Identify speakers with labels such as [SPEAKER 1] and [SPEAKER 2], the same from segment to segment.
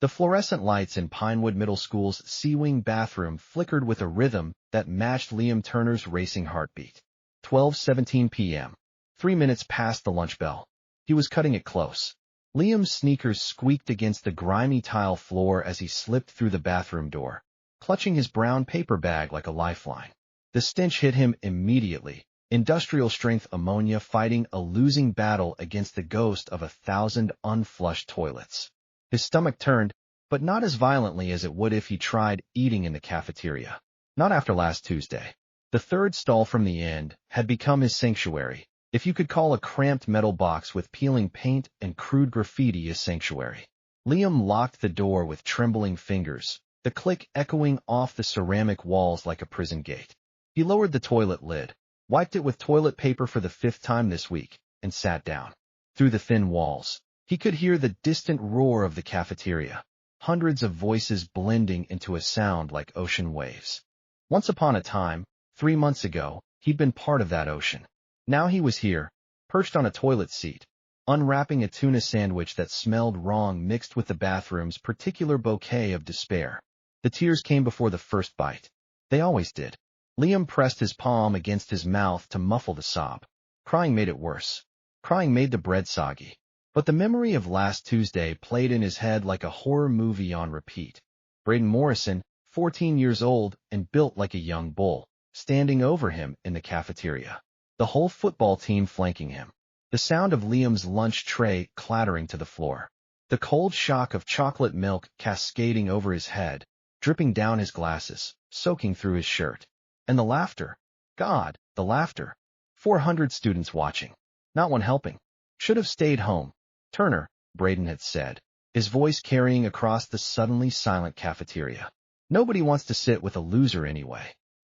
[SPEAKER 1] The fluorescent lights in Pinewood Middle School's C-Wing bathroom flickered with a rhythm that matched Liam Turner's racing heartbeat. 12:17 p.m. 3 minutes past the lunch bell. He was cutting it close. Liam's sneakers squeaked against the grimy tile floor as he slipped through the bathroom door, clutching his brown paper bag like a lifeline. The stench hit him immediately. Industrial-strength ammonia fighting a losing battle against the ghost of 1,000 unflushed toilets. His stomach turned, but not as violently as it would if he tried eating in the cafeteria. Not after last Tuesday. The third stall from the end had become his sanctuary, if you could call a cramped metal box with peeling paint and crude graffiti a sanctuary. Liam locked the door with trembling fingers, the click echoing off the ceramic walls like a prison gate. He lowered the toilet lid, wiped it with toilet paper for the 5th time this week, and sat down. Through the thin walls, he could hear the distant roar of the cafeteria, hundreds of voices blending into a sound like ocean waves. Once upon a time, 3 months ago, he'd been part of that ocean. Now he was here, perched on a toilet seat, unwrapping a tuna sandwich that smelled wrong mixed with the bathroom's particular bouquet of despair. The tears came before the first bite. They always did. Liam pressed his palm against his mouth to muffle the sob. Crying made it worse. Crying made the bread soggy. But the memory of last Tuesday played in his head like a horror movie on repeat. Braden Morrison, 14 years old and built like a young bull, standing over him in the cafeteria. The whole football team flanking him. The sound of Liam's lunch tray clattering to the floor. The cold shock of chocolate milk cascading over his head, dripping down his glasses, soaking through his shirt. And the laughter. God, the laughter. 400 students watching. Not one helping. Should have stayed home. Turner, Braden had said, his voice carrying across the suddenly silent cafeteria. Nobody wants to sit with a loser anyway.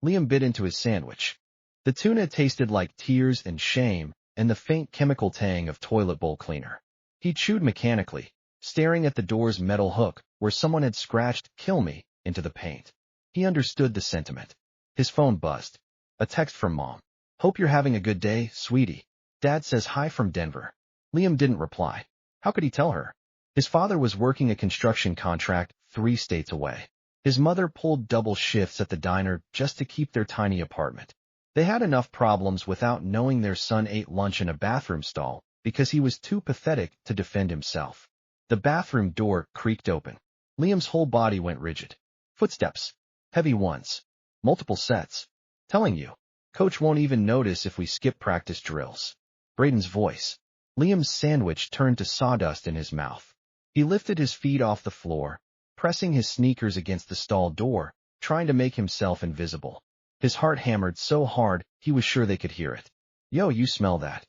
[SPEAKER 1] Liam bit into his sandwich. The tuna tasted like tears and shame and the faint chemical tang of toilet bowl cleaner. He chewed mechanically, staring at the door's metal hook where someone had scratched "Kill me" into the paint. He understood the sentiment. His phone buzzed. A text from Mom. "Hope you're having a good day, sweetie. Dad says hi from Denver." Liam didn't reply. How could he tell her? His father was working a construction contract 3 states away. His mother pulled double shifts at the diner just to keep their tiny apartment. They had enough problems without knowing their son ate lunch in a bathroom stall because he was too pathetic to defend himself. The bathroom door creaked open. Liam's whole body went rigid. Footsteps. Heavy ones. Multiple sets. Telling you. Coach won't even notice if we skip practice drills. Braden's voice. Liam's sandwich turned to sawdust in his mouth. He lifted his feet off the floor, pressing his sneakers against the stall door, trying to make himself invisible. His heart hammered so hard he was sure they could hear it. "Yo, you smell that?"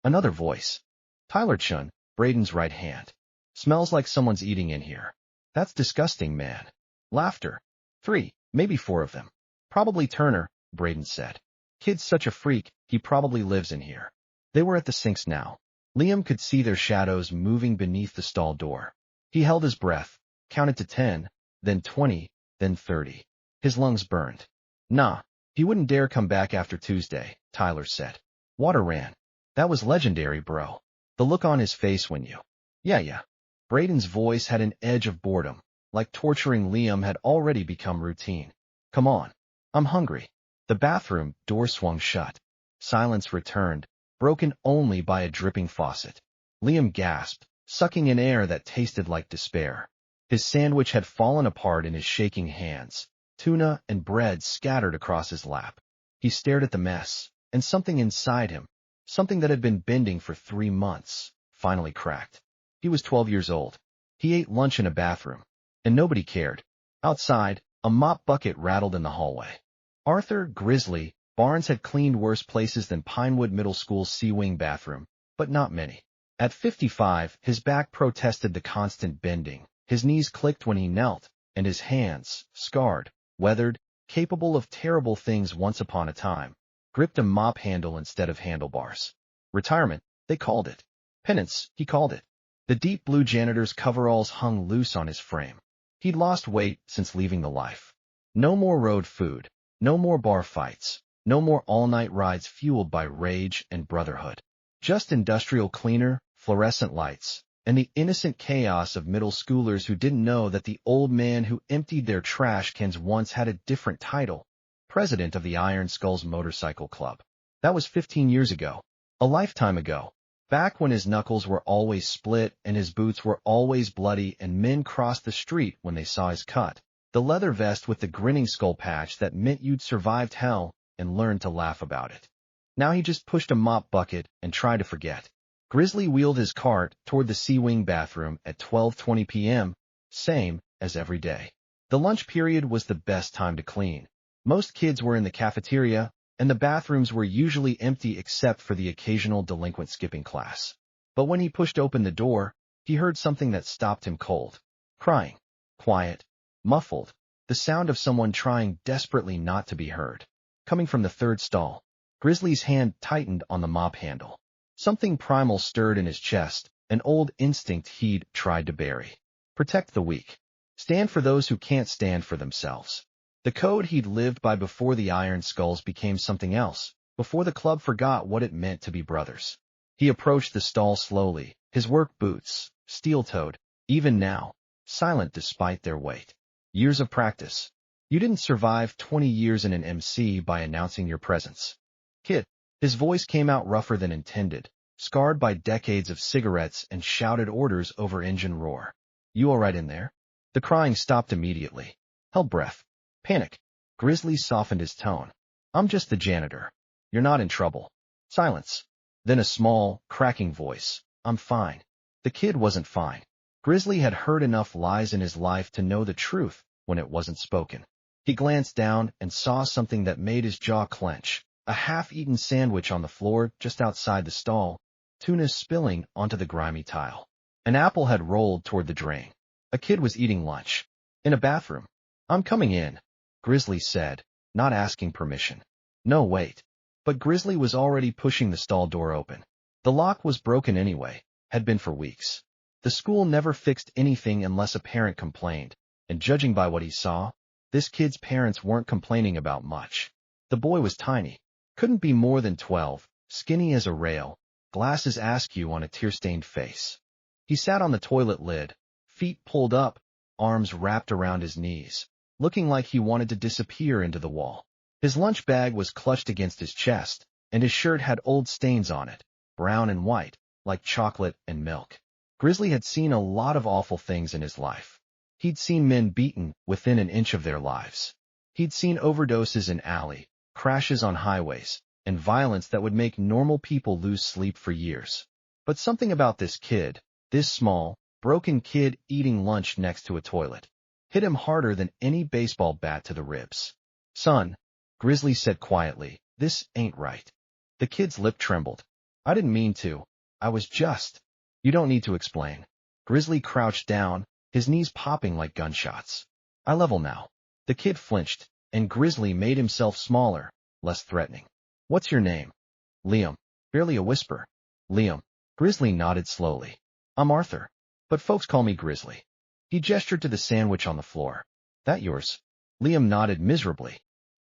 [SPEAKER 1] Another voice. "Tyler Chun, Braden's right hand. Smells like someone's eating in here." "That's disgusting, man." Laughter. 3, maybe 4 of them. "Probably Turner," Braden said. "Kid's such a freak, he probably lives in here." They were at the sinks now. Liam could see their shadows moving beneath the stall door. He held his breath, counted to 10, then 20, then 30. His lungs burned. Nah, he wouldn't dare come back after Tuesday, Tyler said. Water ran. "That was legendary, bro." The look on his face when you... Yeah. Braden's voice had an edge of boredom, like torturing Liam had already become routine. "Come on. I'm hungry." The bathroom door swung shut. Silence returned, broken only by a dripping faucet. Liam gasped, sucking in air that tasted like despair. His sandwich had fallen apart in his shaking hands, tuna and bread scattered across his lap. He stared at the mess, and something inside him, something that had been bending for 3 months, finally cracked. He was 12 years old. He ate lunch in a bathroom, and nobody cared. Outside, a mop bucket rattled in the hallway. Arthur Grizzly Barnes had cleaned worse places than Pinewood Middle School's C-Wing bathroom, but not many. At 55, his back protested the constant bending. His knees clicked when he knelt, and his hands, scarred, weathered, capable of terrible things once upon a time, gripped a mop handle instead of handlebars. Retirement, they called it. Penance, he called it. The deep blue janitor's coveralls hung loose on his frame. He'd lost weight since leaving the life. No more road food, no more bar fights, no more all-night rides fueled by rage and brotherhood. Just industrial cleaner, fluorescent lights, and the innocent chaos of middle schoolers who didn't know that the old man who emptied their trash cans once had a different title, president of the Iron Skulls Motorcycle Club. That was 15 years ago, a lifetime ago, back when his knuckles were always split and his boots were always bloody and men crossed the street when they saw his cut, the leather vest with the grinning skull patch that meant you'd survived hell and learned to laugh about it. Now he just pushed a mop bucket and tried to forget. Grizzly wheeled his cart toward the C-Wing bathroom at 12:20 p.m., same as every day. The lunch period was the best time to clean. Most kids were in the cafeteria, and the bathrooms were usually empty except for the occasional delinquent skipping class. But when he pushed open the door, he heard something that stopped him cold. Crying. Quiet. Muffled. The sound of someone trying desperately not to be heard. Coming from the third stall. Grizzly's hand tightened on the mop handle. Something primal stirred in his chest, an old instinct he'd tried to bury. Protect the weak. Stand for those who can't stand for themselves. The code he'd lived by before the Iron Skulls became something else, before the club forgot what it meant to be brothers. He approached the stall slowly, his work boots, steel-toed, even now, silent despite their weight. Years of practice. You didn't survive 20 years in an MC by announcing your presence. Kid. His voice came out rougher than intended, scarred by decades of cigarettes and shouted orders over engine roar. You all right in there? The crying stopped immediately. Held breath. Panic. Grizzly softened his tone. I'm just the janitor. You're not in trouble. Silence. Then a small, cracking voice. I'm fine. The kid wasn't fine. Grizzly had heard enough lies in his life to know the truth when it wasn't spoken. He glanced down and saw something that made his jaw clench. A half-eaten sandwich on the floor just outside the stall, tuna spilling onto the grimy tile. An apple had rolled toward the drain. A kid was eating lunch. In a bathroom. I'm coming in, Grizzly said, not asking permission. No, wait. But Grizzly was already pushing the stall door open. The lock was broken anyway, had been for weeks. The school never fixed anything unless a parent complained, and judging by what he saw, this kid's parents weren't complaining about much. The boy was tiny. Couldn't be more than 12, skinny as a rail, glasses askew on a tear-stained face. He sat on the toilet lid, feet pulled up, arms wrapped around his knees, looking like he wanted to disappear into the wall. His lunch bag was clutched against his chest, and his shirt had old stains on it, brown and white, like chocolate and milk. Grizzly had seen a lot of awful things in his life. He'd seen men beaten within an inch of their lives. He'd seen overdoses in alley, crashes on highways, and violence that would make normal people lose sleep for years. But something about this kid, this small, broken kid eating lunch next to a toilet, hit him harder than any baseball bat to the ribs. Son, Grizzly said quietly, this ain't right. The kid's lip trembled. I didn't mean to. I was just. You don't need to explain. Grizzly crouched down, his knees popping like gunshots. I level now. The kid flinched, and Grizzly made himself smaller, less threatening. What's your name? Liam. Barely a whisper. Liam. Grizzly nodded slowly. I'm Arthur. But folks call me Grizzly. He gestured to the sandwich on the floor. That yours? Liam nodded miserably.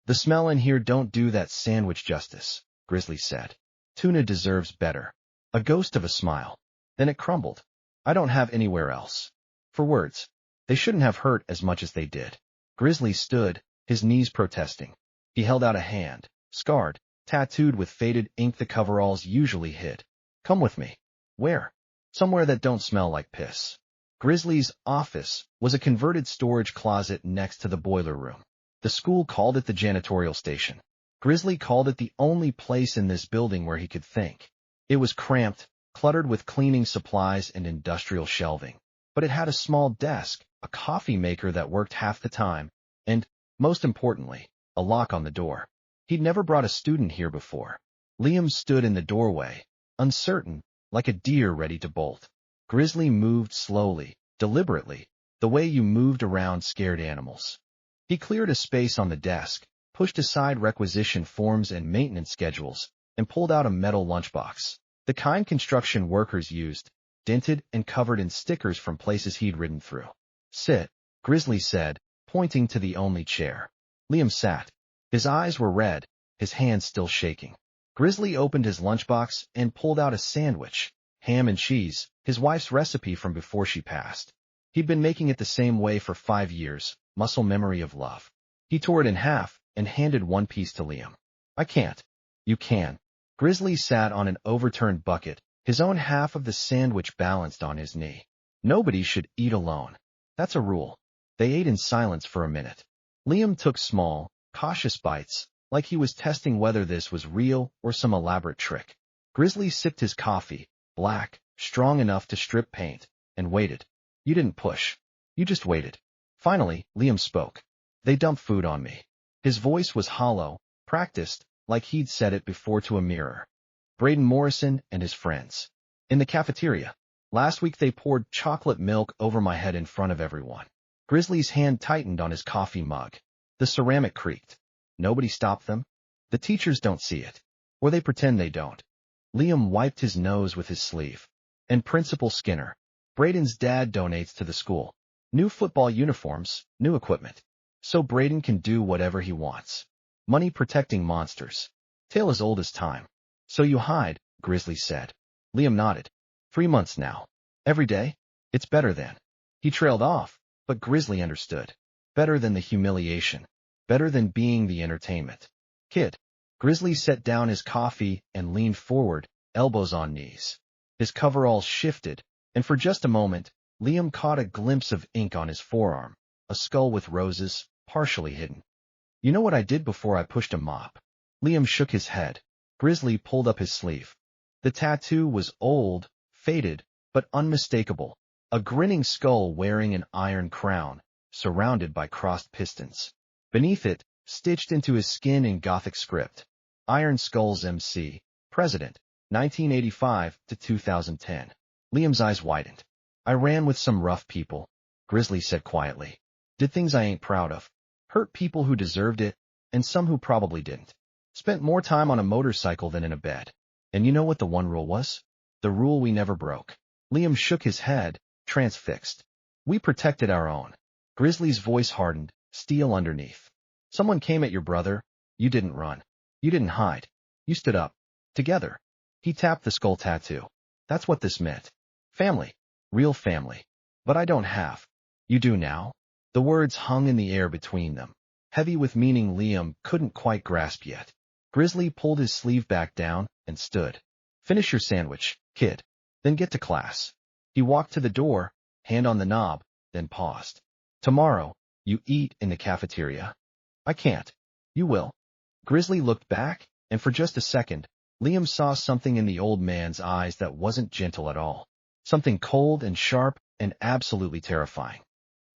[SPEAKER 1] The smell in here don't do that sandwich justice, Grizzly said. Tuna deserves better. A ghost of a smile. Then it crumbled. I don't have anywhere else. For words. They shouldn't have hurt as much as they did. Grizzly stood, his knees protesting. He held out a hand, scarred, tattooed with faded ink the coveralls usually hid. Come with me. Where? Somewhere that don't smell like piss. Grizzly's office was a converted storage closet next to the boiler room. The school called it the janitorial station. Grizzly called it the only place in this building where he could think. It was cramped, cluttered with cleaning supplies and industrial shelving. But it had a small desk, a coffee maker that worked half the time, and, most importantly, a lock on the door. He'd never brought a student here before. Liam stood in the doorway, uncertain, like a deer ready to bolt. Grizzly moved slowly, deliberately, the way you moved around scared animals. He cleared a space on the desk, pushed aside requisition forms and maintenance schedules, and pulled out a metal lunchbox, the kind construction workers used, dented and covered in stickers from places he'd ridden through. Sit, Grizzly said, pointing to the only chair. Liam sat. His eyes were red, his hands still shaking. Grizzly opened his lunchbox and pulled out a sandwich, ham and cheese, His wife's recipe from before she passed. He'd been making it the same way for 5 years, muscle memory of love. He tore it in half and handed one piece to Liam. I can't. You can. Grizzly sat on an overturned bucket, his own half of the sandwich balanced on his knee. Nobody should eat alone. That's a rule. They ate in silence for a minute. Liam took small, cautious bites, like he was testing whether this was real or some elaborate trick. Grizzly sipped his coffee, black, strong enough to strip paint, and waited. You didn't push. You just waited. Finally, Liam spoke. They dumped food on me. His voice was hollow, practiced, like he'd said it before to a mirror. Braden Morrison and his friends. In the cafeteria. Last week they poured chocolate milk over my head in front of everyone. Grizzly's hand tightened on his coffee mug. The ceramic creaked. Nobody stopped them. The teachers don't see it. Or they pretend they don't. Liam wiped his nose with his sleeve. And Principal Skinner. Braden's dad donates to the school. New football uniforms, new equipment. So Braden can do whatever he wants. Money protecting monsters. Tale as old as time. So you hide, Grizzly said. Liam nodded. 3 months now. Every day? It's better than. He trailed off, but Grizzly understood. Better than the humiliation. Better than being the entertainment. Kid. Grizzly set down his coffee and leaned forward, elbows on knees. His coveralls shifted, and for just a moment, Liam caught a glimpse of ink on his forearm, a skull with roses, partially hidden. You know what I did before I pushed a mop? Liam shook his head. Grizzly pulled up his sleeve. The tattoo was old, faded, but unmistakable. A grinning skull wearing an iron crown, surrounded by crossed pistons. Beneath it, stitched into his skin in Gothic script, Iron Skull's MC, President, 1985 to 2010. Liam's eyes widened. I ran with some rough people, Grizzly said quietly. Did things I ain't proud of. Hurt people who deserved it, and some who probably didn't. Spent more time on a motorcycle than in a bed. And you know what the one rule was? The rule we never broke. Liam shook his head, transfixed. We protected our own. Grizzly's voice hardened, steel underneath. Someone came at your brother. You didn't run. You didn't hide. You stood up. Together. He tapped the skull tattoo. That's what this meant. Family. Real family. But I don't have. You do now? The words hung in the air between them, heavy with meaning Liam couldn't quite grasp yet. Grizzly pulled his sleeve back down and stood. Finish your sandwich, kid. Then get to class. He walked to the door, hand on the knob, then paused. Tomorrow, you eat in the cafeteria. I can't. You will. Grizzly looked back, and for just a second, Liam saw something in the old man's eyes that wasn't gentle at all. Something cold and sharp and absolutely terrifying.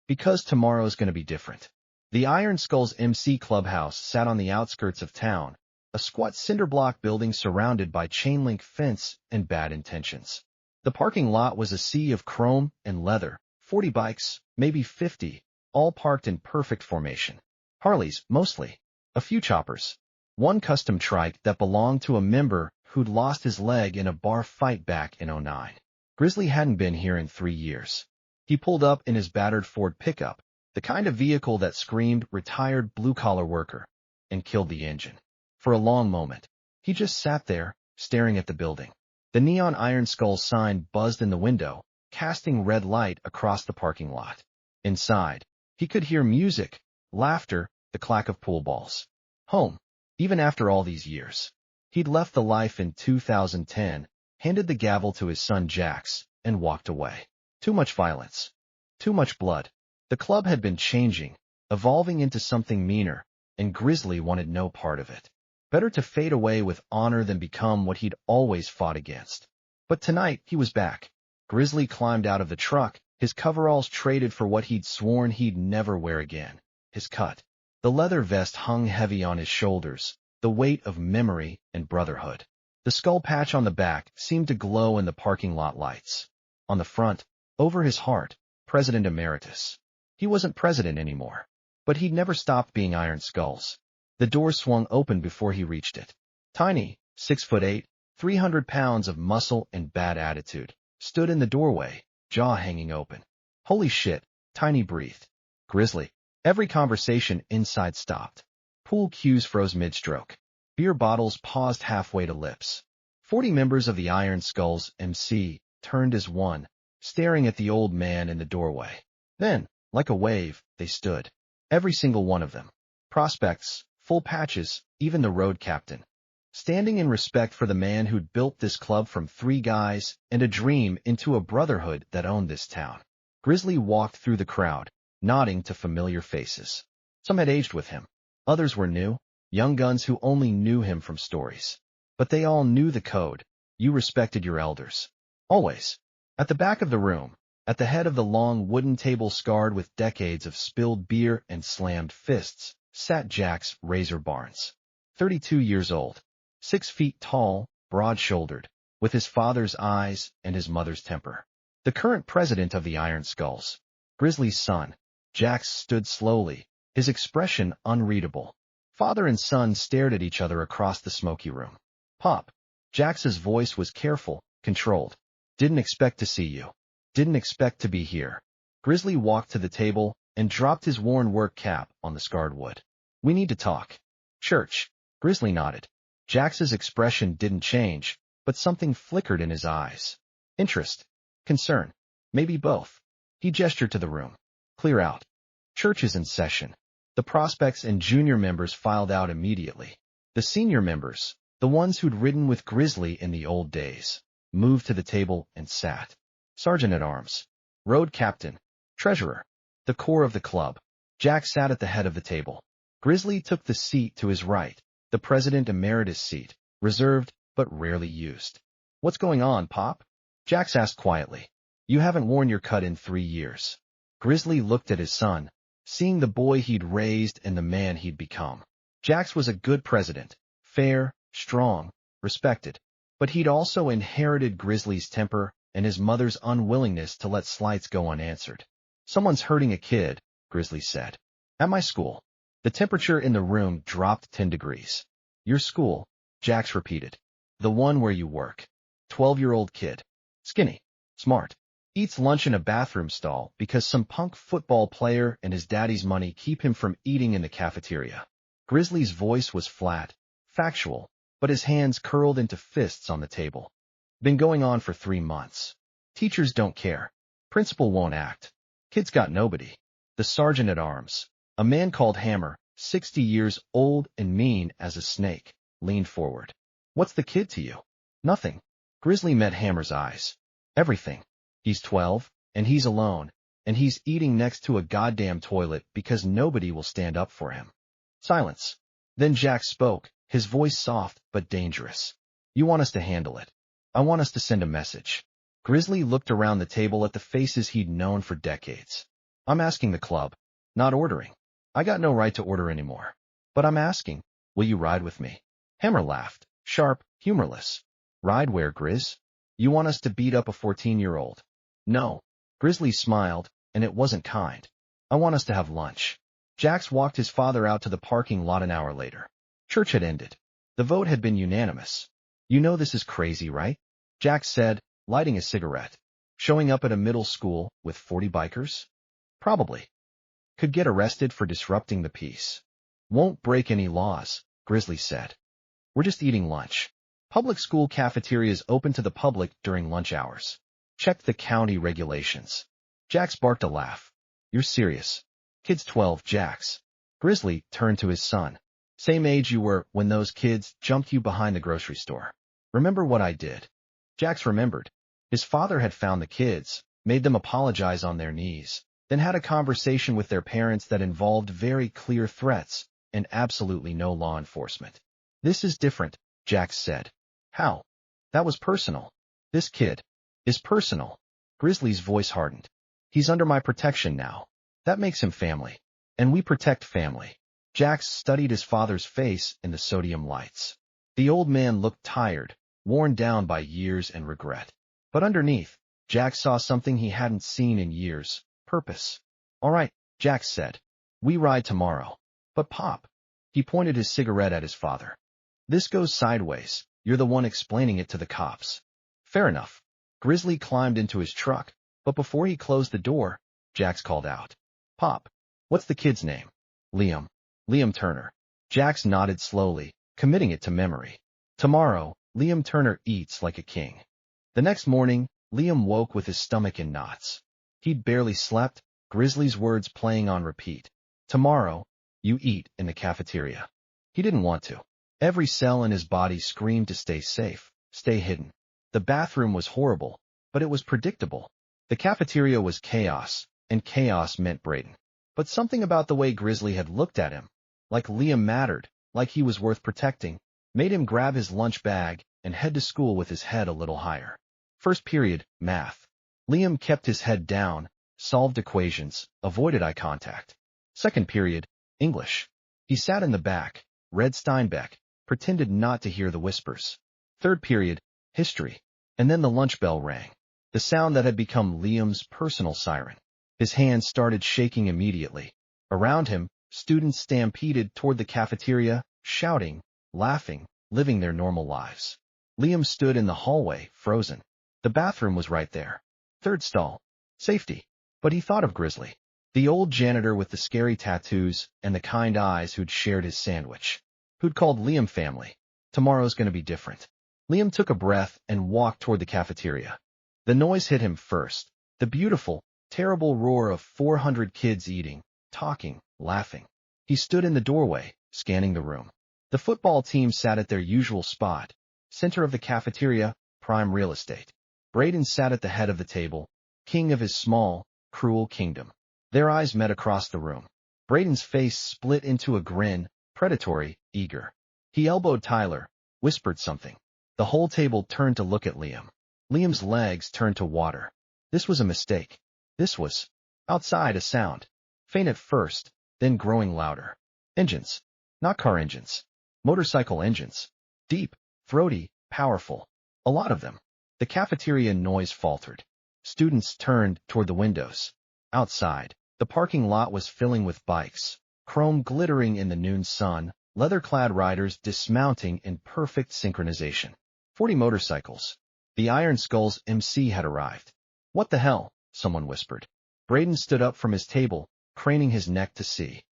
[SPEAKER 1] Because tomorrow's going to be different. The Iron Skull's MC clubhouse sat on the outskirts of town, a squat cinder block building surrounded by chain-link fence and bad intentions. The parking lot was a sea of chrome and leather, 40 bikes, maybe 50, all parked in perfect formation. Harleys, mostly. A few choppers. One custom trike that belonged to a member who'd lost his leg in a bar fight back in '09. Grizzly hadn't been here in 3 years. He pulled up in his battered Ford pickup, the kind of vehicle that screamed retired blue-collar worker, and killed the engine. For a long moment, he just sat there, staring at the building. The neon Iron Skull sign buzzed in the window, casting red light across the parking lot. Inside, he could hear music, laughter, the clack of pool balls. Home, even after all these years. He'd left the life in 2010, handed the gavel to his son Jax, and walked away. Too much violence. Too much blood. The club had been changing, evolving into something meaner, and Grizzly wanted no part of it. Better to fade away with honor than become what he'd always fought against. But tonight, he was back. Grizzly climbed out of the truck, his coveralls traded for what he'd sworn he'd never wear again. His cut. The leather vest hung heavy on his shoulders, the weight of memory and brotherhood. The skull patch on the back seemed to glow in the parking lot lights. On the front, over his heart, President Emeritus. He wasn't president anymore. But he'd never stopped being Iron Skull's. The door swung open before he reached it. Tiny, 6'8", 300 pounds of muscle and bad attitude, stood in the doorway, jaw hanging open. Holy shit, Tiny breathed. Grizzly. Every conversation inside stopped. Pool cues froze mid-stroke. Beer bottles paused halfway to lips. 40 members of the Iron Skull's MC, turned as one, staring at the old man in the doorway. Then, like a wave, they stood. Every single one of them. Prospects, full patches, even the road captain. Standing in respect for the man who'd built this club from 3 guys and a dream into a brotherhood that owned this town. Grizzly walked through the crowd, nodding to familiar faces. Some had aged with him. Others were new, young guns who only knew him from stories. But they all knew the code. You respected your elders. Always. At the back of the room, at the head of the long wooden table scarred with decades of spilled beer and slammed fists, sat Jax Razor Barnes. 32 years old. 6 feet tall, broad-shouldered, with his father's eyes and his mother's temper. The current president of the Iron Skulls. Grizzly's son. Jax stood slowly, his expression unreadable. Father and son stared at each other across the smoky room. Pop. Jax's voice was careful, controlled. Didn't expect to see you. Didn't expect to be here. Grizzly walked to the table and dropped his worn work cap on the scarred wood. We need to talk. Church. Grizzly nodded. Jax's expression didn't change, but something flickered in his eyes. Interest. Concern. Maybe both. He gestured to the room. Clear out. Church is in session. The prospects and junior members filed out immediately. The senior members, the ones who'd ridden with Grizzly in the old days, moved to the table and sat. Sergeant-at-Arms. Road Captain. Treasurer. The core of the club. Jax sat at the head of the table. Grizzly took the seat to his right, the President Emeritus seat, reserved but rarely used. What's going on, Pop? Jax asked quietly. You haven't worn your cut in 3 years. Grizzly looked at his son, seeing the boy he'd raised and the man he'd become. Jax was a good president, fair, strong, respected, but he'd also inherited Grizzly's temper and his mother's unwillingness to let slights go unanswered. Someone's hurting a kid, Grizzly said. At my school. The temperature in the room dropped 10 degrees. Your school, Jax repeated. The one where you work. 12-year-old kid. Skinny. Smart. Eats lunch in a bathroom stall because some punk football player and his daddy's money keep him from eating in the cafeteria. Grizzly's voice was flat, factual, but his hands curled into fists on the table. Been going on for 3 months. Teachers don't care. Principal won't act. Kid's got nobody. The sergeant-at-arms, a man called Hammer, 60 years old and mean as a snake, leaned forward. What's the kid to you? Nothing. Grizzly met Hammer's eyes. Everything. He's 12, and he's alone, and he's eating next to a goddamn toilet because nobody will stand up for him. Silence. Then Jax spoke, his voice soft but dangerous. You want us to handle it. I want us to send a message. Grizzly looked around the table at the faces he'd known for decades. I'm asking the club, not ordering. I got no right to order anymore. But I'm asking, will you ride with me? Hammer laughed, sharp, humorless. Ride where, Grizz? You want us to beat up a 14-year-old? No. Grizzly smiled, and it wasn't kind. I want us to have lunch. Jax walked his father out to the parking lot an hour later. Church had ended. The vote had been unanimous. You know this is crazy, right? Jax said, lighting a cigarette. Showing up at a middle school with 40 bikers? Probably. Could get arrested for disrupting the peace. Won't break any laws, Grizzly said. We're just eating lunch. Public school cafeterias open to the public during lunch hours. Check the county regulations. Jax barked a laugh. You're serious. Kid's 12, Jax. Grizzly turned to his son. Same age you were when those kids jumped you behind the grocery store. Remember what I did? Jax remembered. His father had found the kids, made them apologize on their knees, then had a conversation with their parents that involved very clear threats and absolutely no law enforcement. This is different, Jax said. How? That was personal. This kid is personal. Grizzly's voice hardened. He's under my protection now. That makes him family. And we protect family. Jax studied his father's face in the sodium lights. The old man looked tired, worn down by years and regret. But underneath, Jax saw something he hadn't seen in years. Purpose. All right, Jax said. We ride tomorrow. But Pop. He pointed his cigarette at his father. This goes sideways. You're the one explaining it to the cops. Fair enough. Grizzly climbed into his truck, but before he closed the door, Jax called out. Pop. What's the kid's name? Liam. Liam Turner. Jax nodded slowly, committing it to memory. Tomorrow, Liam Turner eats like a king. The next morning, Liam woke with his stomach in knots. He'd barely slept, Grizzly's words playing on repeat. Tomorrow, you eat in the cafeteria. He didn't want to. Every cell in his body screamed to stay safe, stay hidden. The bathroom was horrible, but it was predictable. The cafeteria was chaos, and chaos meant Brayden. But something about the way Grizzly had looked at him, like Liam mattered, like he was worth protecting, made him grab his lunch bag and head to school with his head a little higher. First period, math. Liam kept his head down, solved equations, avoided eye contact. Second period, English. He sat in the back, read Steinbeck, pretended not to hear the whispers. Third period, history. And then the lunch bell rang. The sound that had become Liam's personal siren. His hands started shaking immediately. Around him, students stampeded toward the cafeteria, shouting, laughing, living their normal lives. Liam stood in the hallway, frozen. The bathroom was right there. Third stall. Safety. But he thought of Grizzly. The old janitor with the scary tattoos and the kind eyes who'd shared his sandwich. Who'd called Liam family. Tomorrow's gonna be different. Liam took a breath and walked toward the cafeteria. The noise hit him first. The beautiful, terrible roar of 400 kids eating, talking, laughing. He stood in the doorway, scanning the room. The football team sat at their usual spot, center of the cafeteria, prime real estate. Brayden sat at the head of the table, king of his small, cruel kingdom. Their eyes met across the room. Brayden's face split into a grin, predatory, eager. He elbowed Tyler, whispered something. The whole table turned to look at Liam. Liam's legs turned to water. This was a mistake. This was, outside, a sound. Faint at first, then growing louder. Engines. Not car engines. Motorcycle engines. Deep, throaty, powerful. A lot of them. The cafeteria noise faltered. Students turned toward the windows. Outside, the parking lot was filling with bikes, chrome glittering in the noon sun, leather-clad riders dismounting in perfect synchronization. 40 motorcycles. The Iron Skull's MC had arrived. What the hell? Someone whispered. Brayden stood up from his table, craning his neck to see.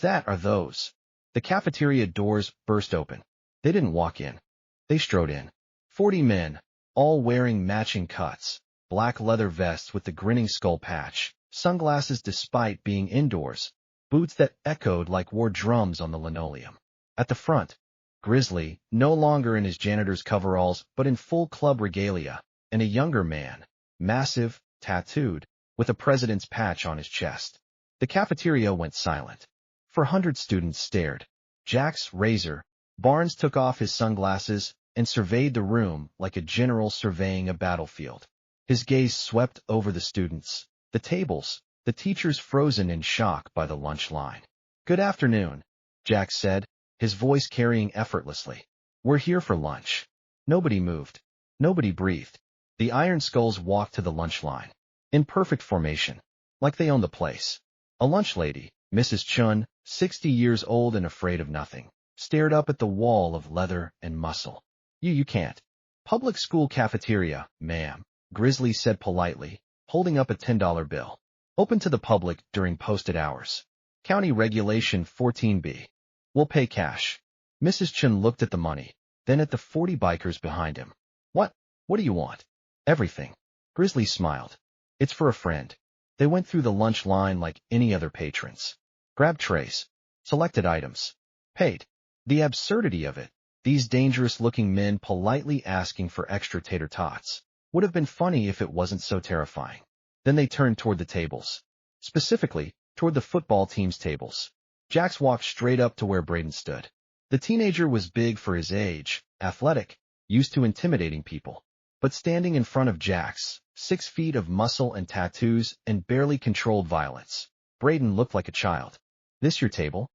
[SPEAKER 1] Are those? The cafeteria doors burst open. They didn't walk in. They strode in. 40 men, all wearing matching cuts, black leather vests with the grinning skull patch, sunglasses despite being indoors, boots that echoed like war drums on the linoleum. At the front, Grizzly, no longer in his janitor's coveralls but in full club regalia, and a younger man, massive, tattooed, with a president's patch on his chest. The cafeteria went silent. 400 students stared. Jack's razor. Barnes took off his sunglasses and surveyed the room like a general surveying a battlefield. His gaze swept over the students, the tables, the teachers frozen in shock by the lunch line. Good afternoon, Jack said, his voice carrying effortlessly. We're here for lunch. Nobody moved. Nobody breathed. The Iron Skulls walked to the lunch line. In perfect formation. Like they owned the place. A lunch lady, Mrs. Chun, 60 years old and afraid of nothing, stared up at the wall of leather and muscle. You can't. Public school cafeteria, ma'am, Grizzly said politely, holding up a $10 bill. Open to the public during posted hours. County Regulation 14B. We'll pay cash. Mrs. Chun looked at the money, then at the 40 bikers behind him. What do you want? Everything. Grizzly smiled. It's for a friend. They went through the lunch line like any other patrons. Grabbed trays. Selected items. Paid. The absurdity of it. These dangerous-looking men politely asking for extra tater tots. Would have been funny if it wasn't so terrifying. Then they turned toward the tables. Specifically, toward the football team's tables. Jax walked straight up to where Brayden stood. The teenager was big for his age, athletic, used to intimidating people. But standing in front of Jax, 6 feet of muscle and tattoos and barely controlled violence, Brayden looked like a child. This your table?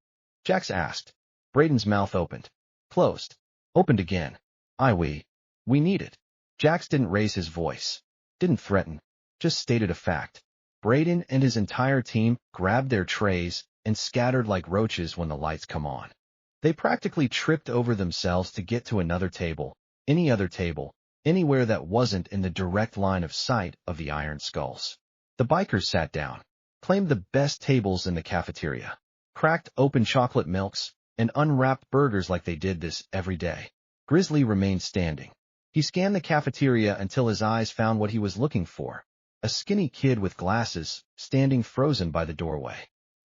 [SPEAKER 1] Jax asked. Brayden's mouth opened. Closed. Opened again. We need it. Jax didn't raise his voice. Didn't threaten. Just stated a fact. Brayden and his entire team grabbed their trays and scattered like roaches when the lights come on. They practically tripped over themselves to get to another table, any other table, anywhere that wasn't in the direct line of sight of the Iron Skulls. The bikers sat down, claimed the best tables in the cafeteria, cracked open chocolate milks, and unwrapped burgers like they did this every day. Grizzly remained standing. He scanned the cafeteria until his eyes found what he was looking for. A skinny kid with glasses, standing frozen by the doorway.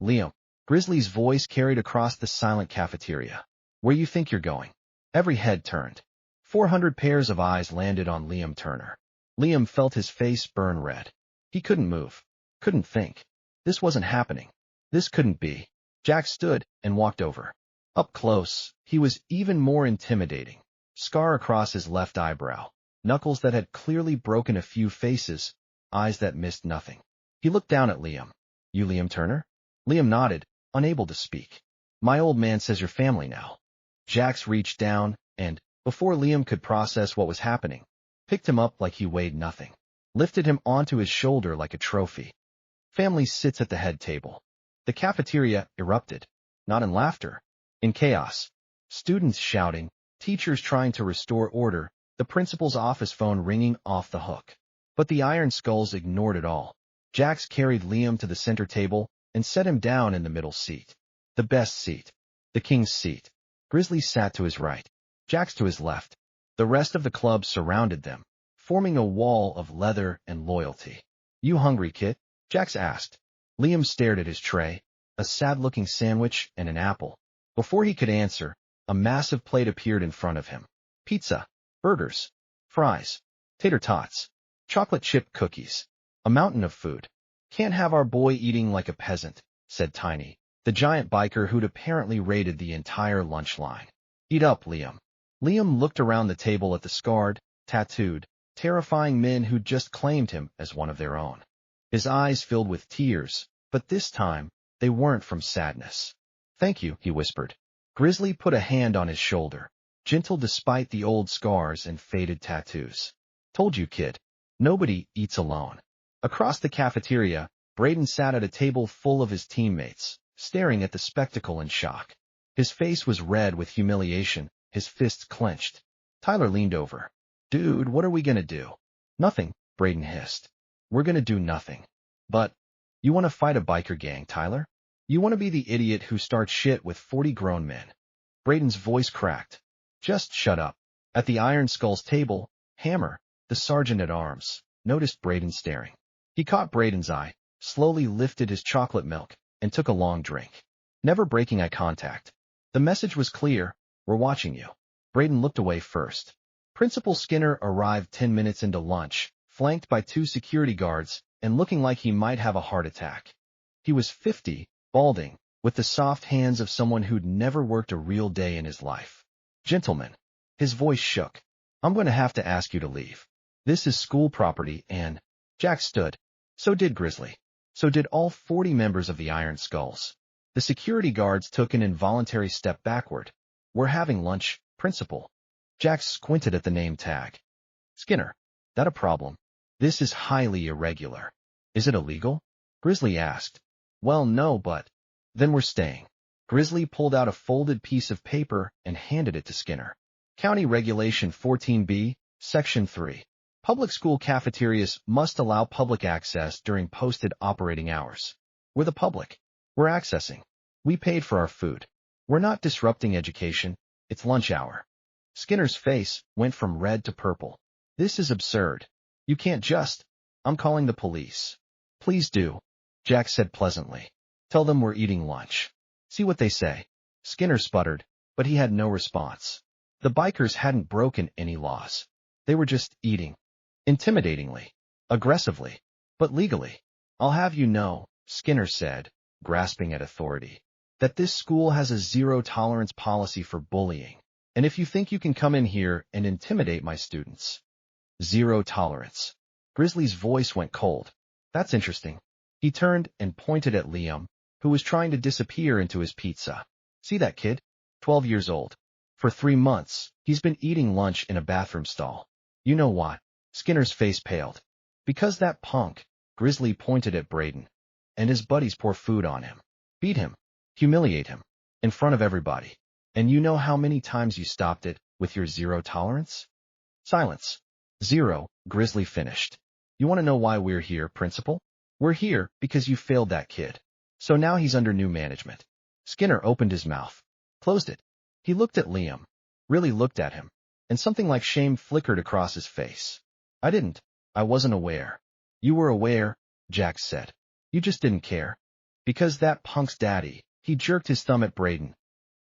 [SPEAKER 1] Liam. Grizzly's voice carried across the silent cafeteria. Where you think you're going? Every head turned. 400 pairs of eyes landed on Liam Turner. Liam felt his face burn red. He couldn't move. Couldn't think. This wasn't happening. This couldn't be. Jack stood and walked over. Up close, he was even more intimidating. Scar across his left eyebrow. Knuckles that had clearly broken a few faces. Eyes that missed nothing. He looked down at Liam. You Liam Turner? Liam nodded, unable to speak. My old man says you're family now. Jax reached down and, before Liam could process what was happening, picked him up like he weighed nothing. Lifted him onto his shoulder like a trophy. Family sits at the head table. The cafeteria erupted. Not in laughter. In chaos. Students shouting, teachers trying to restore order, the principal's office phone ringing off the hook. But the Iron Skulls ignored it all. Jax carried Liam to the center table and set him down in the middle seat. The best seat. The king's seat. Grizzly sat to his right. Jax to his left. The rest of the club surrounded them, forming a wall of leather and loyalty. You hungry, kid? Jax asked. Liam stared at his tray, a sad-looking sandwich and an apple. Before he could answer, a massive plate appeared in front of him. Pizza, burgers, fries, tater tots, chocolate chip cookies. A mountain of food. Can't have our boy eating like a peasant, said Tiny, the giant biker who'd apparently raided the entire lunch line. Eat up, Liam. Liam looked around the table at the scarred, tattooed, terrifying men who'd just claimed him as one of their own. His eyes filled with tears, but this time, they weren't from sadness. Thank you, he whispered. Grizzly put a hand on his shoulder, gentle despite the old scars and faded tattoos. Told you, kid. Nobody eats alone. Across the cafeteria, Brayden sat at a table full of his teammates, staring at the spectacle in shock. His face was red with humiliation, his fists clenched. Tyler leaned over. Dude, what are we gonna do? Nothing, Brayden hissed. We're gonna do nothing. But, you wanna fight a biker gang, Tyler? You wanna be the idiot who starts shit with 40 grown men. Brayden's voice cracked. Just shut up. At the Iron Skull's table, Hammer, the sergeant-at-arms, noticed Brayden staring. He caught Brayden's eye, slowly lifted his chocolate milk, and took a long drink. Never breaking eye contact. The message was clear, we're watching you. Brayden looked away first. Principal Skinner arrived 10 minutes into lunch, flanked by 2 security guards, and looking like he might have a heart attack. He was 50, balding, with the soft hands of someone who'd never worked a real day in his life. Gentlemen. His voice shook. I'm going to have to ask you to leave. This is school property and... Jack stood. So did Grizzly. So did all 40 members of the Iron Skulls. The security guards took an involuntary step backward. We're having lunch, Principal. Jack squinted at the name tag. Skinner. That a problem? This is highly irregular. Is it illegal? Grizzly asked. Well, no, but... Then we're staying. Grizzly pulled out a folded piece of paper and handed it to Skinner. County Regulation 14B, Section 3. Public school cafeterias must allow public access during posted operating hours. We're the public. We're accessing. We paid for our food. We're not disrupting education. It's lunch hour. Skinner's face went from red to purple. This is absurd. You can't just... I'm calling the police. Please do, Jack said pleasantly. Tell them we're eating lunch. See what they say. Skinner sputtered, but he had no response. The bikers hadn't broken any laws. They were just eating. Intimidatingly. Aggressively. But legally. I'll have you know, Skinner said, grasping at authority, that this school has a zero-tolerance policy for bullying. And if you think you can come in here and intimidate my students... Zero tolerance. Grizzly's voice went cold. That's interesting. He turned and pointed at Liam, who was trying to disappear into his pizza. See that kid? 12 years old. For 3 months, he's been eating lunch in a bathroom stall. You know what? Skinner's face paled. Because that punk, Grizzly pointed at Brayden, and his buddies pour food on him. Beat him. Humiliate him. In front of everybody. And you know how many times you stopped it with your zero tolerance? Silence. 0, Grizzly finished. You want to know why we're here, Principal? We're here because you failed that kid. So now he's under new management. Skinner opened his mouth. Closed it. He looked at Liam. Really looked at him. and something like shame flickered across his face. I didn't. I wasn't aware. You were aware, Jack said. You just didn't care. Because that punk's daddy, he jerked his thumb at Braden,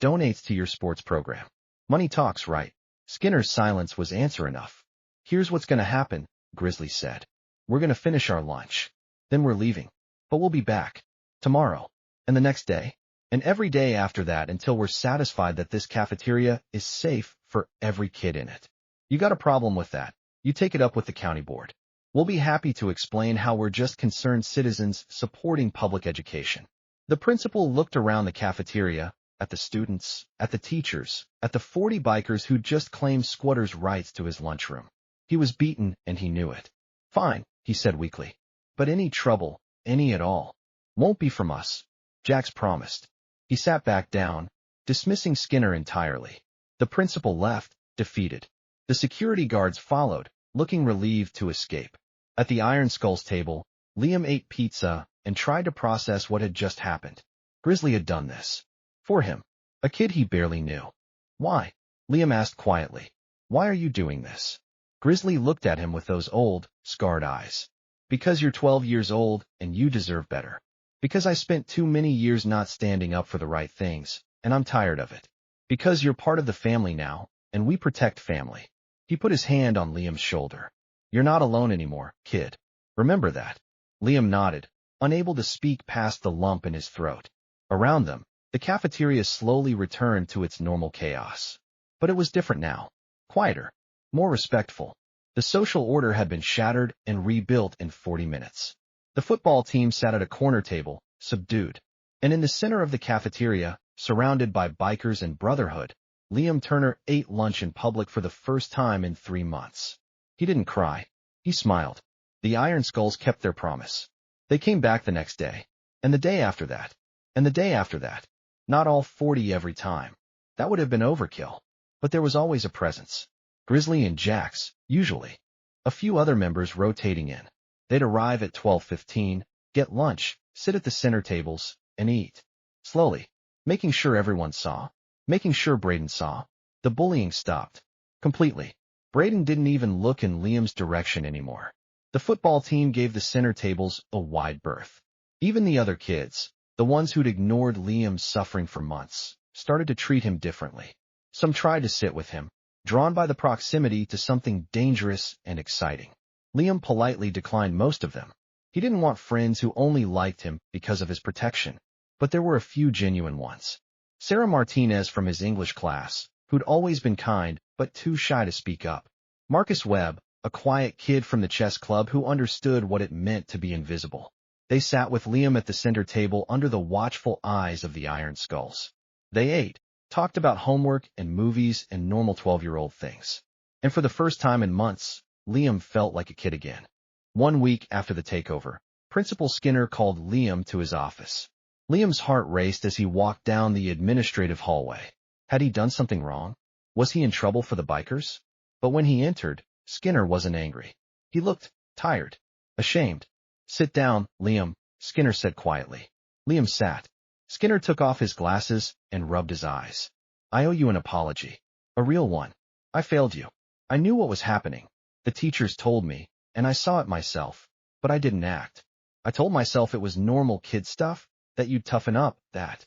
[SPEAKER 1] donates to your sports program. Money talks, right? Skinner's silence was answer enough. Here's what's gonna happen, Grizzly said. We're gonna finish our lunch. Then we're leaving. But we'll be back. Tomorrow. And the next day. And every day after that until we're satisfied that this cafeteria is safe for every kid in it. You got a problem with that? You take it up with the county board. We'll be happy to explain how we're just concerned citizens supporting public education. The principal looked around the cafeteria, at the students, at the teachers, at the 40 bikers who'd just claimed squatters' rights to his lunchroom. He was beaten, and he knew it. Fine, he said weakly. But any trouble, any at all, won't be from us. Jax promised. He sat back down, dismissing Skinner entirely. The principal left, defeated. The security guards followed, looking relieved to escape. At the Iron Skull's table, Liam ate pizza and tried to process what had just happened. Grizzly had done this. For him. A kid he barely knew. Why? Liam asked quietly. Why are you doing this? Grizzly looked at him with those old, scarred eyes. Because you're 12 years old, and you deserve better. Because I spent too many years not standing up for the right things, and I'm tired of it. Because you're part of the family now, and we protect family. He put his hand on Liam's shoulder. You're not alone anymore, kid. Remember that. Liam nodded, unable to speak past the lump in his throat. Around them, the cafeteria slowly returned to its normal chaos. But it was different now. Quieter. More respectful. The social order had been shattered and rebuilt in 40 minutes. The football team sat at a corner table, subdued. And in the center of the cafeteria, surrounded by bikers and brotherhood, Liam Turner ate lunch in public for the first time in 3 months. He didn't cry. He smiled. The Iron Skulls kept their promise. They came back the next day. And the day after that. And the day after that. Not all 40 every time. That would have been overkill. But there was always a presence. Grizzly and Jax, usually. A few other members rotating in. They'd arrive at 12:15, get lunch, sit at the center tables, and eat. Slowly. Making sure everyone saw. Making sure Braden saw. The bullying stopped. Completely. Braden didn't even look in Liam's direction anymore. The football team gave the center tables a wide berth. Even the other kids, the ones who'd ignored Liam's suffering for months, started to treat him differently. Some tried to sit with him, drawn by the proximity to something dangerous and exciting. Liam politely declined most of them. He didn't want friends who only liked him because of his protection. But there were a few genuine ones. Sarah Martinez from his English class, who'd always been kind but too shy to speak up. Marcus Webb, a quiet kid from the chess club who understood what it meant to be invisible. They sat with Liam at the center table under the watchful eyes of the Iron Skulls. They ate, talked about homework and movies and normal 12-year-old things. And for the first time in months, Liam felt like a kid again. 1 week after the takeover, Principal Skinner called Liam to his office. Liam's heart raced as he walked down the administrative hallway. Had he done something wrong? Was he in trouble for the bikers? But when he entered, Skinner wasn't angry. He looked tired, ashamed. Sit down, Liam, Skinner said quietly. Liam sat. Skinner took off his glasses and rubbed his eyes. I owe you an apology. A real one. I failed you. I knew what was happening. The teachers told me, and I saw it myself, but I didn't act. I told myself it was normal kid stuff, that you'd toughen up, that.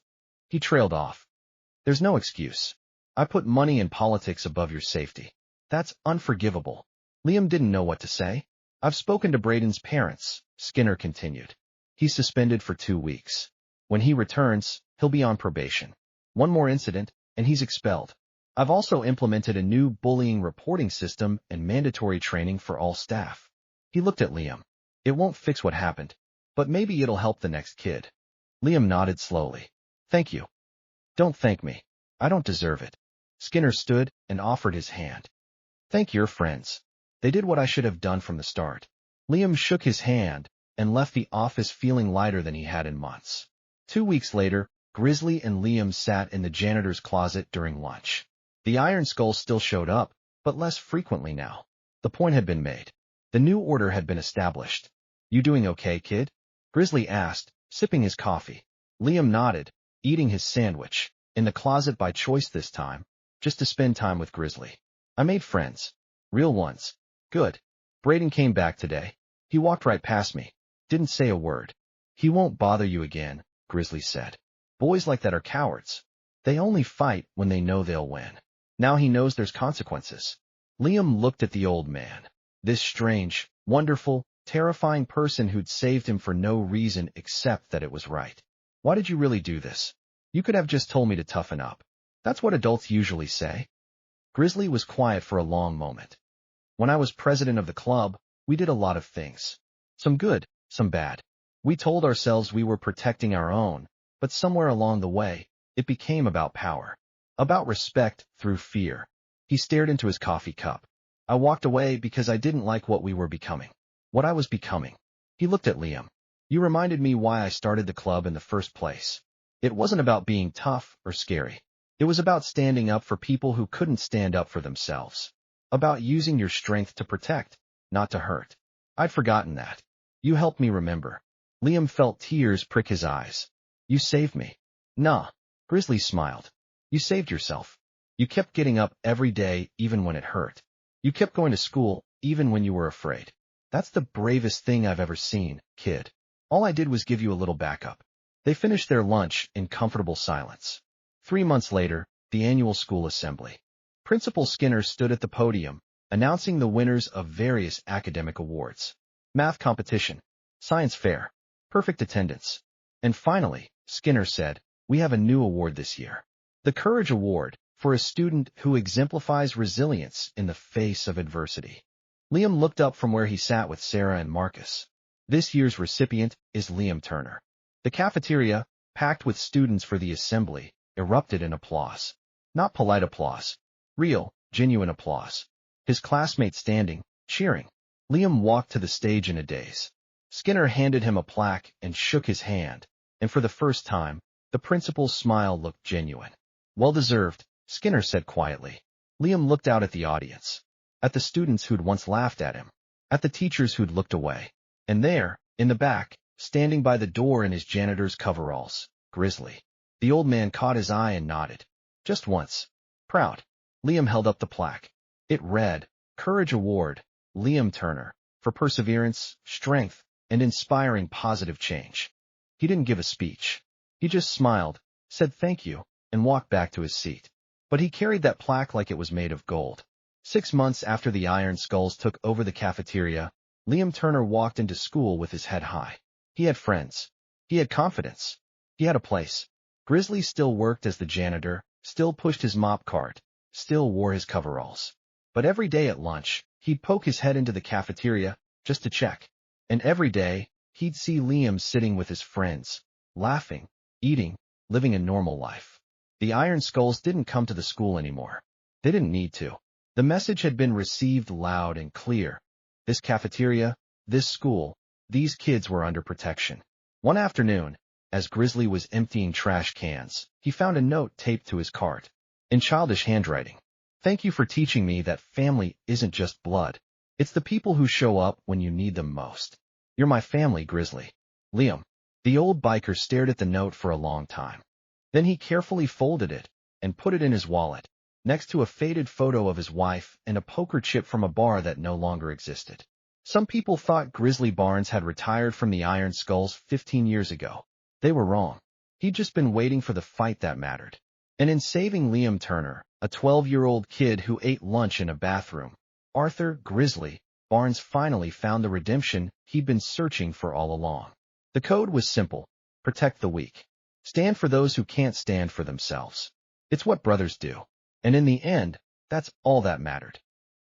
[SPEAKER 1] He trailed off. There's no excuse. I put money and politics above your safety. That's unforgivable. Liam didn't know what to say. I've spoken to Braden's parents, Skinner continued. He's suspended for 2 weeks. When he returns, he'll be on probation. One more incident, and he's expelled. I've also implemented a new bullying reporting system and mandatory training for all staff. He looked at Liam. It won't fix what happened, but maybe it'll help the next kid. Liam nodded slowly. Thank you. Don't thank me. I don't deserve it. Skinner stood and offered his hand. Thank your friends. They did what I should have done from the start. Liam shook his hand and left the office feeling lighter than he had in months. 2 weeks later, Grizzly and Liam sat in the janitor's closet during lunch. The Iron Skull still showed up, but less frequently now. The point had been made. The new order had been established. You doing okay, kid? Grizzly asked, sipping his coffee. Liam nodded, eating his sandwich, in the closet by choice this time, just to spend time with Grizzly. I made friends. Real ones. Good. Braden came back today. He walked right past me. Didn't say a word. He won't bother you again, Grizzly said. Boys like that are cowards. They only fight when they know they'll win. Now he knows there's consequences. Liam looked at the old man. This strange, wonderful, terrifying person who'd saved him for no reason except that it was right. Why did you really do this? You could have just told me to toughen up. That's what adults usually say. Grizzly was quiet for a long moment. When I was president of the club, we did a lot of things. Some good, some bad. We told ourselves we were protecting our own, but somewhere along the way, it became about power. About respect through fear. He stared into his coffee cup. I walked away because I didn't like what we were becoming. What I was becoming. He looked at Liam. You reminded me why I started the club in the first place. It wasn't about being tough or scary. It was about standing up for people who couldn't stand up for themselves. About using your strength to protect, not to hurt. I'd forgotten that. You helped me remember. Liam felt tears prick his eyes. You saved me. Nah. Grizzly smiled. You saved yourself. You kept getting up every day even when it hurt. You kept going to school even when you were afraid. That's the bravest thing I've ever seen, kid. All I did was give you a little backup. They finished their lunch in comfortable silence. 3 months later, the annual school assembly. Principal Skinner stood at the podium, announcing the winners of various academic awards. Math competition, science fair, perfect attendance. And finally, Skinner said, we have a new award this year. The Courage Award, for a student who exemplifies resilience in the face of adversity. Liam looked up from where he sat with Sarah and Marcus. This year's recipient is Liam Turner. The cafeteria, packed with students for the assembly, erupted in applause. Not polite applause. Real, genuine applause. His classmates standing, cheering. Liam walked to the stage in a daze. Skinner handed him a plaque and shook his hand, and for the first time, the principal's smile looked genuine. Well deserved, Skinner said quietly. Liam looked out at the audience. At the students who'd once laughed at him. At the teachers who'd looked away. And there, in the back, standing by the door in his janitor's coveralls, Grizzly. The old man caught his eye and nodded. Just once. Proud. Liam held up the plaque. It read, Courage Award, Liam Turner, for perseverance, strength, and inspiring positive change. He didn't give a speech. He just smiled, said thank you, and walked back to his seat. But he carried that plaque like it was made of gold. 6 months after the Iron Skulls took over the cafeteria, Liam Turner walked into school with his head high. He had friends. He had confidence. He had a place. Grizzly still worked as the janitor, still pushed his mop cart, still wore his coveralls. But every day at lunch, he'd poke his head into the cafeteria, just to check. And every day, he'd see Liam sitting with his friends, laughing, eating, living a normal life. The Iron Skulls didn't come to the school anymore. They didn't need to. The message had been received loud and clear. This cafeteria, this school, these kids were under protection. One afternoon, as Grizzly was emptying trash cans, he found a note taped to his cart. In childish handwriting. Thank you for teaching me that family isn't just blood. It's the people who show up when you need them most. You're my family, Grizzly. Liam. The old biker stared at the note for a long time. Then he carefully folded it and put it in his wallet, next to a faded photo of his wife and a poker chip from a bar that no longer existed. Some people thought Grizzly Barnes had retired from the Iron Skulls 15 years ago. They were wrong. He'd just been waiting for the fight that mattered. And in saving Liam Turner, a 12-year-old kid who ate lunch in a bathroom, Arthur Grizzly Barnes finally found the redemption he'd been searching for all along. The code was simple. Protect the weak. Stand for those who can't stand for themselves. It's what brothers do. And in the end, that's all that mattered.